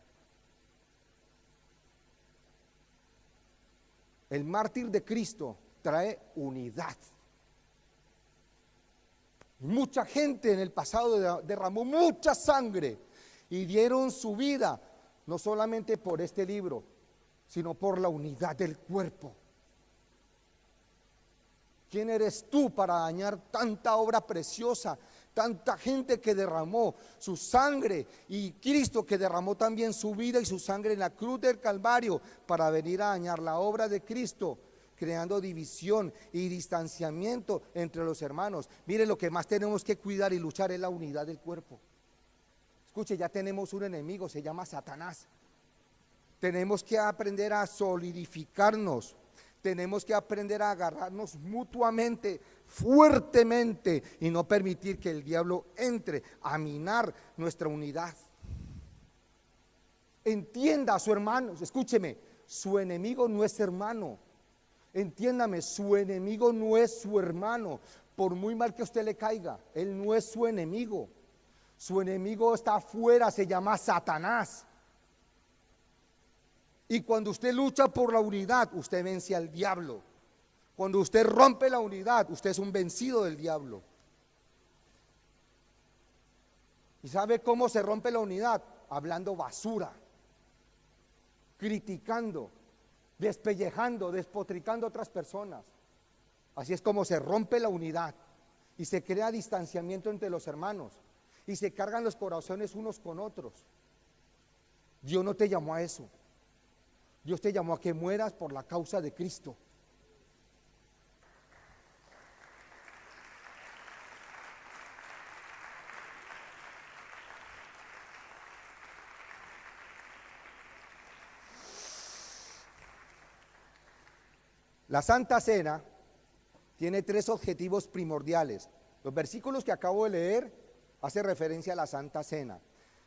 El mártir de Cristo trae unidad. Mucha gente en el pasado derramó mucha sangre y dieron su vida, no solamente por este libro, sino por la unidad del cuerpo. ¿Quién eres tú para dañar tanta obra preciosa? Tanta gente que derramó su sangre, y Cristo que derramó también su vida y su sangre en la cruz del Calvario para venir a dañar la obra de Cristo, creando división y distanciamiento entre los hermanos. Mire, lo que más tenemos que cuidar y luchar es la unidad del cuerpo. Escuche, ya tenemos un enemigo, se llama Satanás. Tenemos que aprender a solidificarnos. Tenemos que aprender a agarrarnos mutuamente, fuertemente, y no permitir que el diablo entre a minar nuestra unidad. Entienda a su hermano, escúcheme, su enemigo no es hermano. Entiéndame, su enemigo no es su hermano. Por muy mal que a usted le caiga, él no es su enemigo. Su enemigo está afuera, se llama Satanás. Y cuando usted lucha por la unidad, usted vence al diablo. Cuando usted rompe la unidad, usted es un vencido del diablo. ¿Y sabe cómo se rompe la unidad? Hablando basura, criticando, despellejando, despotricando a otras personas. Así es como se rompe la unidad y se crea distanciamiento entre los hermanos y se cargan los corazones unos con otros. Dios no te llamó a eso. Dios te llamó a que mueras por la causa de Cristo. La Santa Cena tiene tres objetivos primordiales. Los versículos que acabo de leer hacen referencia a la Santa Cena.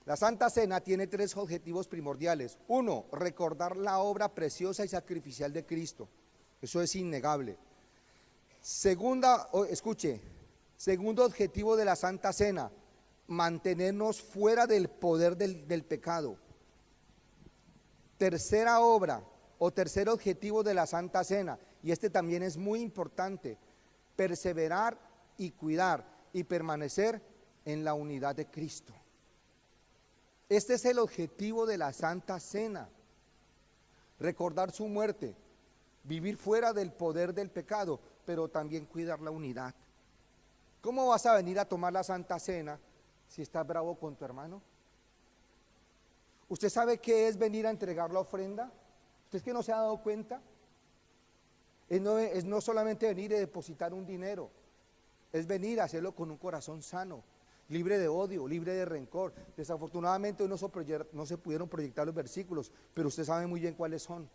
La Santa Cena tiene tres objetivos primordiales. Uno, recordar la obra preciosa y sacrificial de Cristo. Eso es innegable. Segundo objetivo de la Santa Cena, mantenernos fuera del poder del pecado. Tercera obra o tercer objetivo de la Santa Cena, y este también es muy importante, perseverar y cuidar y permanecer en la unidad de Cristo. Este es el objetivo de la Santa Cena, recordar su muerte, vivir fuera del poder del pecado, pero también cuidar la unidad. ¿Cómo vas a venir a tomar la Santa Cena si estás bravo con tu hermano? ¿Usted sabe qué es venir a entregar la ofrenda? ¿Usted es que no se ha dado cuenta? Es no solamente venir y depositar un dinero, es venir a hacerlo con un corazón sano, libre de odio, libre de rencor. Desafortunadamente hoy no se pudieron proyectar los versículos, pero usted sabe muy bien cuáles son.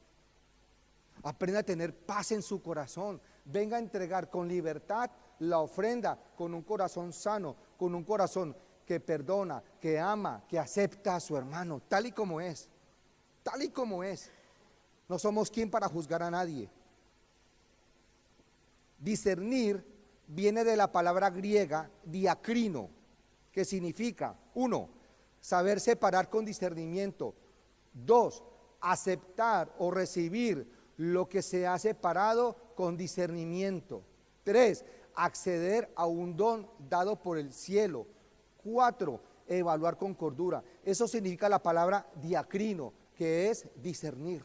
Aprenda a tener paz en su corazón. Venga a entregar con libertad la ofrenda, con un corazón sano, con un corazón que perdona, que ama, que acepta a su hermano, tal y como es. Tal y como es. No somos quien para juzgar a nadie. Discernir viene de la palabra griega diacrino, que significa, 1, saber separar con discernimiento. 2, aceptar o recibir lo que se ha separado con discernimiento. 3, acceder a un don dado por el cielo. 4, evaluar con cordura. Eso significa la palabra diacrino, que es discernir.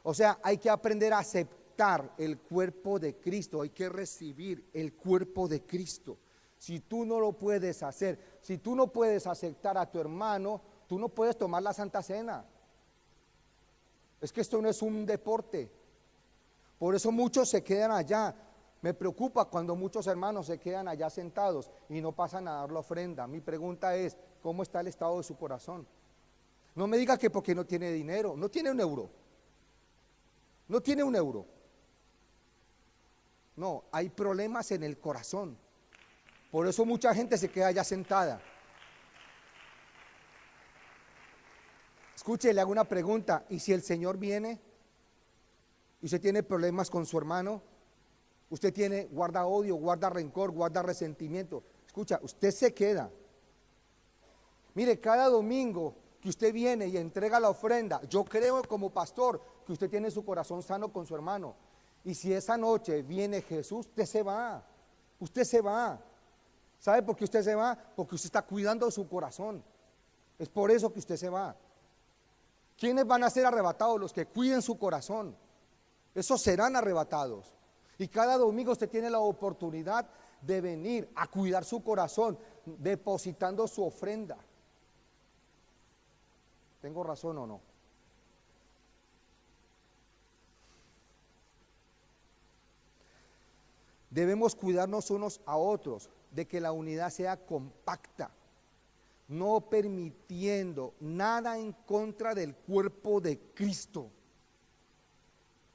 O sea, hay que aprender a aceptar el cuerpo de Cristo, hay que recibir el cuerpo de Cristo. Si tú no lo puedes hacer, si tú no puedes aceptar a tu hermano, tú no puedes tomar la Santa Cena. Es que esto no es un deporte. Por eso muchos se quedan allá. Me preocupa cuando muchos hermanos se quedan allá sentados y no pasan a dar la ofrenda. Mi pregunta es, ¿cómo está el estado de su corazón? No me diga que porque no tiene dinero, no tiene un euro. No tiene un euro. No, hay problemas en el corazón. Por eso mucha gente se queda allá sentada. Escuche, le hago una pregunta. ¿Y si el Señor viene y usted tiene problemas con su hermano? Usted guarda odio, guarda rencor, guarda resentimiento. Escucha, usted se queda. Mire, cada domingo que usted viene y entrega la ofrenda, yo creo como pastor que usted tiene su corazón sano con su hermano. Y si esa noche viene Jesús, usted se va. Usted se va. ¿Sabe por qué usted se va? Porque usted está cuidando su corazón. Es por eso que usted se va. ¿Quiénes van a ser arrebatados? Los que cuiden su corazón. Esos serán arrebatados. Y cada domingo usted tiene la oportunidad de venir a cuidar su corazón, depositando su ofrenda. ¿Tengo razón o no? Debemos cuidarnos unos a otros, de que la unidad sea compacta, no permitiendo nada en contra del cuerpo de Cristo.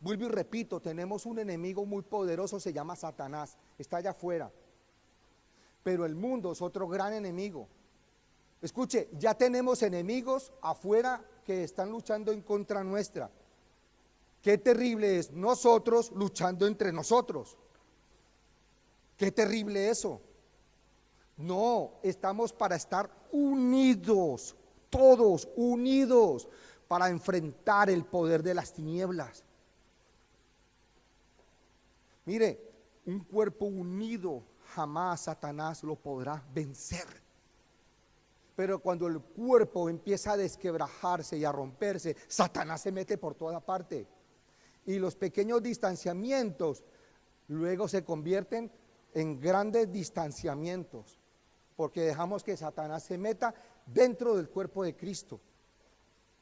Vuelvo y repito, tenemos un enemigo muy poderoso, se llama Satanás, está allá afuera. Pero el mundo es otro gran enemigo. Escuche, ya tenemos enemigos afuera que están luchando en contra nuestra. Qué terrible es nosotros luchando entre nosotros. Qué terrible eso. No, estamos para estar unidos, todos unidos, para enfrentar el poder de las tinieblas. Mire, un cuerpo unido jamás Satanás lo podrá vencer. Pero cuando el cuerpo empieza a desquebrajarse y a romperse, Satanás se mete por toda parte. Y los pequeños distanciamientos luego se convierten en grandes distanciamientos, porque dejamos que Satanás se meta dentro del cuerpo de Cristo.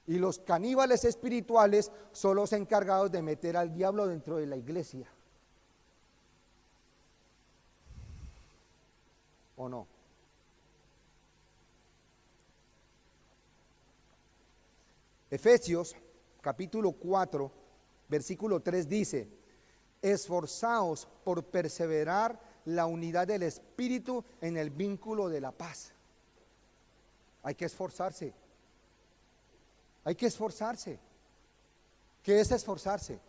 Y los caníbales espirituales son los encargados de meter al diablo dentro de la iglesia. ¿O no? Efesios capítulo 4 versículo 3 dice: esforzaos por perseverar la unidad del Espíritu en el vínculo de la paz. Hay que esforzarse. Hay que esforzarse. ¿Qué es esforzarse?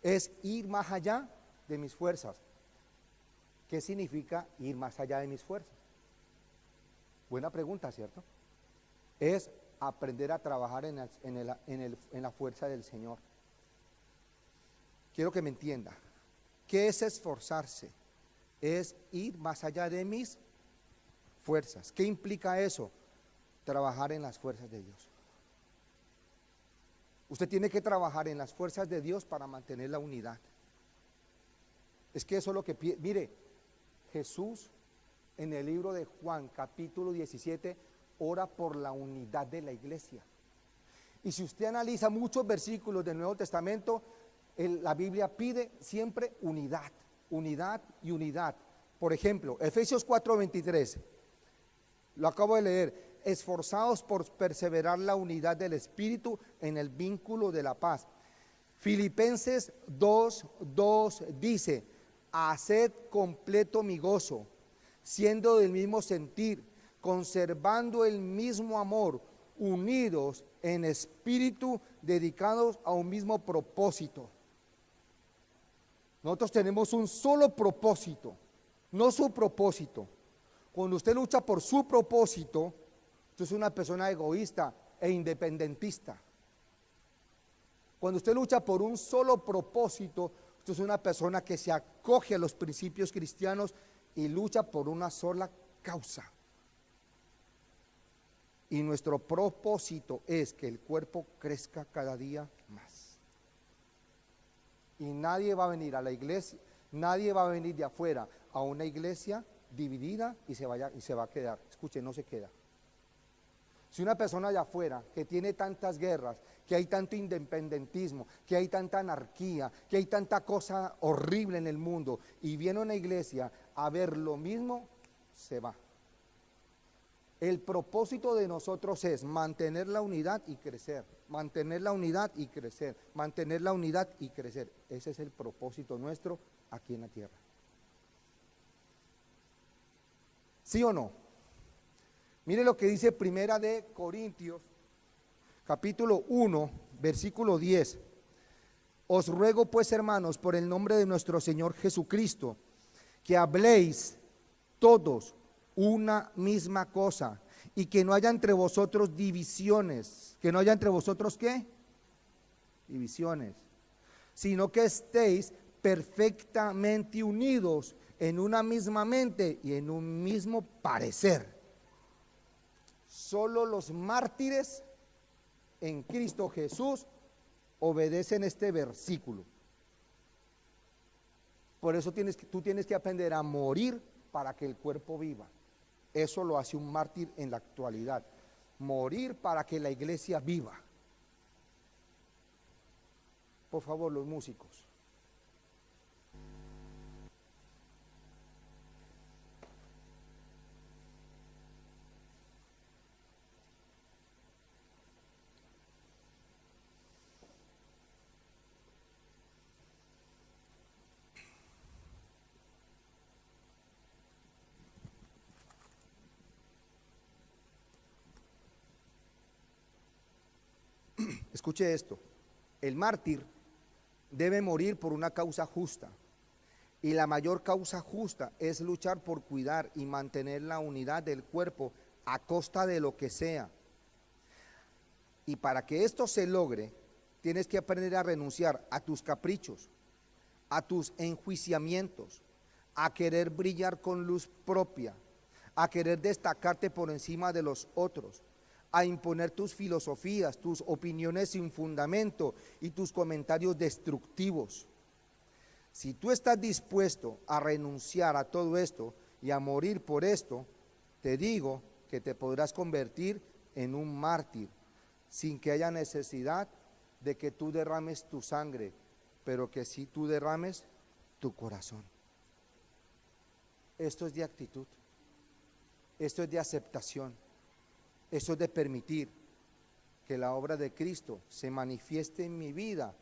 Es ir más allá de mis fuerzas. ¿Qué significa ir más allá de mis fuerzas? Buena pregunta, ¿cierto? Es aprender a trabajar en la fuerza del Señor. Quiero que me entienda. ¿Qué es esforzarse? Es ir más allá de mis fuerzas. ¿Qué implica eso? Trabajar en las fuerzas de Dios. Usted tiene que trabajar en las fuerzas de Dios para mantener la unidad. Es que eso es lo que pide. Mire, Jesús en el libro de Juan, capítulo 17, ora por la unidad de la iglesia. Y si usted analiza muchos versículos del Nuevo Testamento, la Biblia pide siempre unidad, unidad y unidad. Por ejemplo, Efesios 4:23, lo acabo de leer: esforzados por perseverar la unidad del Espíritu en el vínculo de la paz. Filipenses 2:2 dice: haced completo mi gozo, siendo del mismo sentir, conservando el mismo amor, unidos en espíritu, dedicados a un mismo propósito. Nosotros tenemos un solo propósito, no su propósito. Cuando usted lucha por su propósito, usted es una persona egoísta e independentista. Cuando usted lucha por un solo propósito, usted es una persona que se acoge a los principios cristianos y lucha por una sola causa. Y nuestro propósito es que el cuerpo crezca cada día más. Y nadie va a venir a la iglesia, nadie va a venir de afuera a una iglesia dividida y se va a quedar. Escuche, no se queda. Si una persona de afuera que tiene tantas guerras, que hay tanto independentismo, que hay tanta anarquía, que hay tanta cosa horrible en el mundo, y viene a una iglesia a ver lo mismo, se va. El propósito de nosotros es mantener la unidad y crecer, mantener la unidad y crecer, mantener la unidad y crecer. Ese es el propósito nuestro aquí en la tierra. ¿Sí o no? Mire lo que dice Primera de Corintios, capítulo 1, versículo 10. Os ruego pues, hermanos, por el nombre de nuestro Señor Jesucristo, que habléis todos una misma cosa, y que no haya entre vosotros divisiones. ¿Que no haya entre vosotros qué? Divisiones. Sino que estéis perfectamente unidos en una misma mente y en un mismo parecer. Solo los mártires en Cristo Jesús obedecen este versículo. Por eso tú tienes que aprender a morir para que el cuerpo viva. Eso lo hace un mártir en la actualidad. Morir para que la iglesia viva. Por favor, los músicos. Escuche esto: el mártir debe morir por una causa justa, y la mayor causa justa es luchar por cuidar y mantener la unidad del cuerpo a costa de lo que sea. Y para que esto se logre, tienes que aprender a renunciar a tus caprichos, a tus enjuiciamientos, a querer brillar con luz propia, a querer destacarte por encima de los otros, a imponer tus filosofías, tus opiniones sin fundamento y tus comentarios destructivos. Si tú estás dispuesto a renunciar a todo esto y a morir por esto, te digo que te podrás convertir en un mártir sin que haya necesidad de que tú derrames tu sangre, pero que sí tú derrames tu corazón. Esto es de actitud, esto es de aceptación. Eso es de permitir que la obra de Cristo se manifieste en mi vida,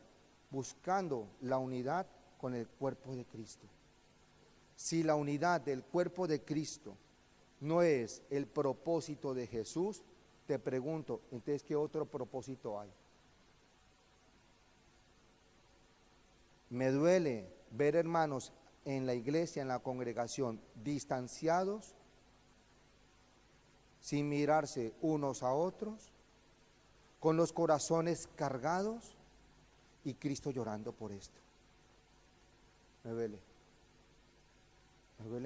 buscando la unidad con el cuerpo de Cristo. Si la unidad del cuerpo de Cristo no es el propósito de Jesús, te pregunto, entonces, ¿qué otro propósito hay? Me duele ver hermanos en la iglesia, en la congregación, distanciados, sin mirarse unos a otros, con los corazones cargados y Cristo llorando por esto. Me duele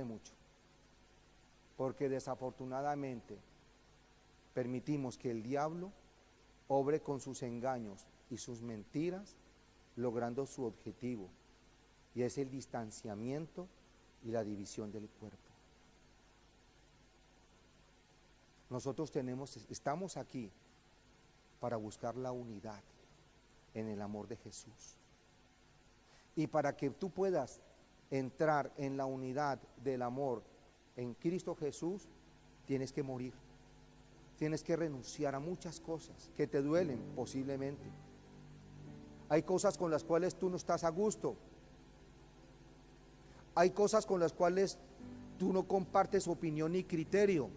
mucho, porque desafortunadamente permitimos que el diablo obre con sus engaños y sus mentiras, logrando su objetivo, y es el distanciamiento y la división del cuerpo. Nosotros estamos aquí para buscar la unidad en el amor de Jesús. Y para que tú puedas entrar en la unidad del amor en Cristo Jesús, tienes que morir. Tienes que renunciar a muchas cosas que te duelen posiblemente. Hay cosas con las cuales tú no estás a gusto. Hay cosas con las cuales tú no compartes opinión ni criterio.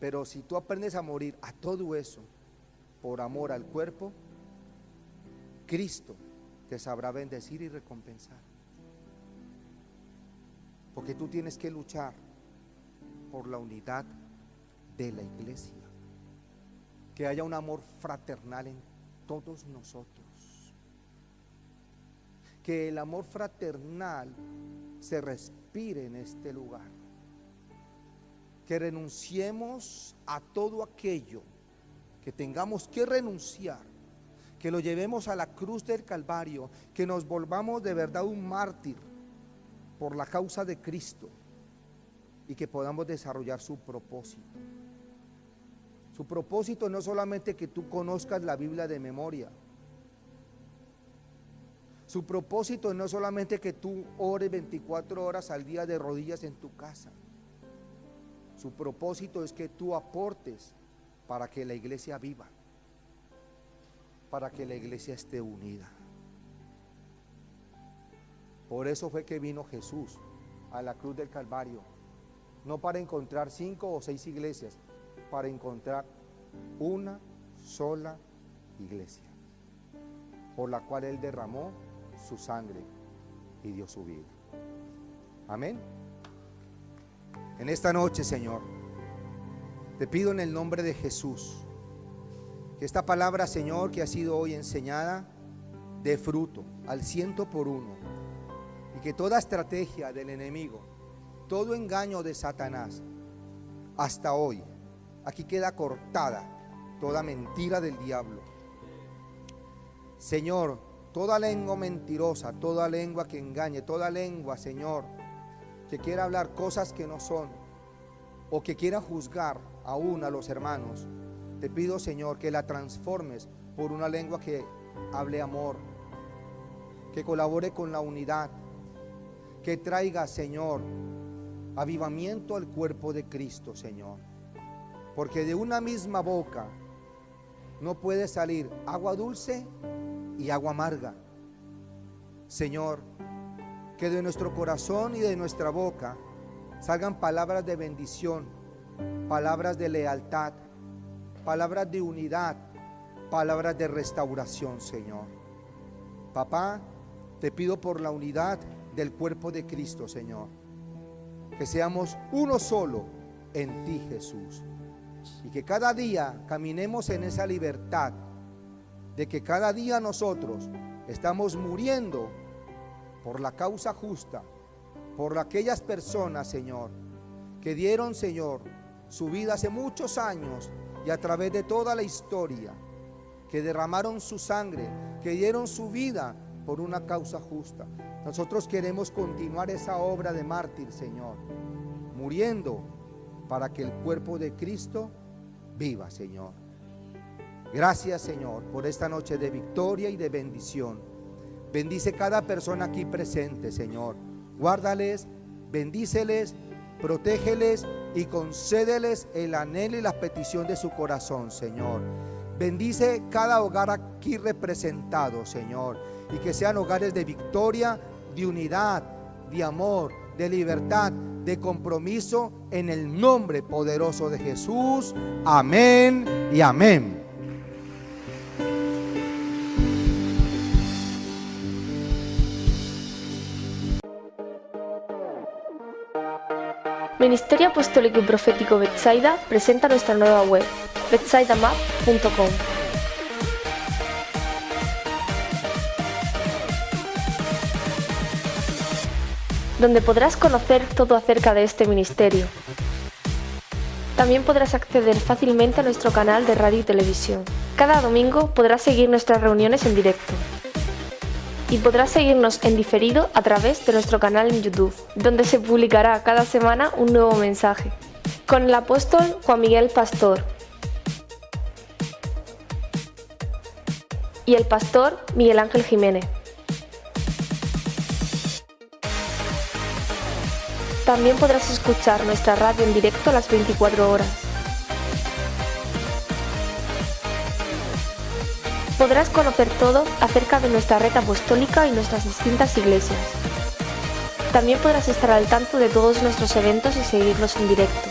Pero si tú aprendes a morir a todo eso por amor al cuerpo, Cristo te sabrá bendecir y recompensar. Porque tú tienes que luchar por la unidad de la iglesia, que haya un amor fraternal en todos nosotros, que el amor fraternal se respire en este lugar, que renunciemos a todo aquello que tengamos que renunciar, que lo llevemos a la cruz del Calvario, que nos volvamos de verdad un mártir por la causa de Cristo y que podamos desarrollar su propósito. Su propósito no es solamente que tú conozcas la Biblia de memoria. Su propósito no es solamente que tú ores 24 horas al día de rodillas en tu casa. Su propósito es que tú aportes para que la iglesia viva, para que la iglesia esté unida. Por eso fue que vino Jesús a la cruz del Calvario, no para encontrar 5 o 6 iglesias, para encontrar una sola iglesia, por la cual Él derramó su sangre y dio su vida. Amén. En esta noche, Señor, te pido en el nombre de Jesús que esta palabra, Señor, que ha sido hoy enseñada, dé fruto al 100%, y que toda estrategia del enemigo, todo engaño de Satanás, hasta hoy, aquí queda cortada toda mentira del diablo. Señor, toda lengua mentirosa, toda lengua que engañe, toda lengua, Señor, que quiera hablar cosas que no son, o que quiera juzgar aún a los hermanos, te pido, Señor, que la transformes por una lengua que hable amor, que colabore con la unidad, que traiga, Señor, avivamiento al cuerpo de Cristo, Señor. Porque de una misma boca no puede salir agua dulce y agua amarga. Señor, que de nuestro corazón y de nuestra boca salgan palabras de bendición, palabras de lealtad, palabras de unidad, palabras de restauración, Señor. Papá, te pido por la unidad del cuerpo de Cristo, Señor, que seamos uno solo en ti, Jesús, y que cada día caminemos en esa libertad de que cada día nosotros estamos muriendo por la causa justa, por aquellas personas, Señor, que dieron, Señor, su vida hace muchos años y a través de toda la historia, que derramaron su sangre, que dieron su vida por una causa justa. Nosotros queremos continuar esa obra de mártir, Señor, muriendo para que el cuerpo de Cristo viva, Señor. Gracias, Señor, por esta noche de victoria y de bendición. Bendice cada persona aquí presente, Señor. Guárdales, bendíceles, protégeles y concédeles el anhelo y la petición de su corazón, Señor. Bendice cada hogar aquí representado, Señor, y que sean hogares de victoria, de unidad, de amor, de libertad, de compromiso en el nombre poderoso de Jesús. Amén y amén. Ministerio Apostólico y Profético Betsaida presenta nuestra nueva web, betsaidamap.com. donde podrás conocer todo acerca de este ministerio. También podrás acceder fácilmente a nuestro canal de radio y televisión. Cada domingo podrás seguir nuestras reuniones en directo. Y podrás seguirnos en diferido a través de nuestro canal en YouTube, donde se publicará cada semana un nuevo mensaje, con el apóstol Juan Miguel Pastor y el pastor Miguel Ángel Jiménez. También podrás escuchar nuestra radio en directo a las 24 horas. Podrás conocer todo acerca de nuestra red apostólica y nuestras distintas iglesias. También podrás estar al tanto de todos nuestros eventos y seguirlos en directo.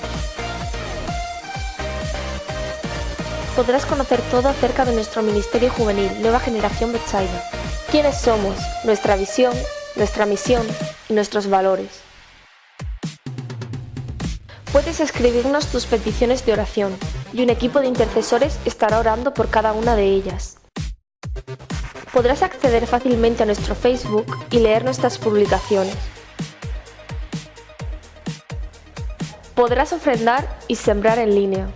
Podrás conocer todo acerca de nuestro ministerio juvenil, Nueva Generación Betsaida. ¿Quiénes somos? Nuestra visión, nuestra misión y nuestros valores. Puedes escribirnos tus peticiones de oración y un equipo de intercesores estará orando por cada una de ellas. Podrás acceder fácilmente a nuestro Facebook y leer nuestras publicaciones. Podrás ofrendar y sembrar en línea.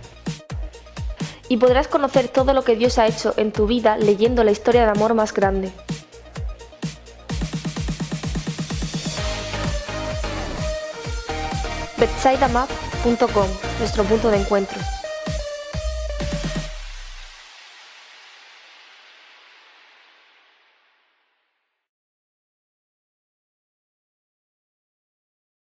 Y podrás conocer todo lo que Dios ha hecho en tu vida leyendo la historia de amor más grande. betsaidamap.com, nuestro punto de encuentro.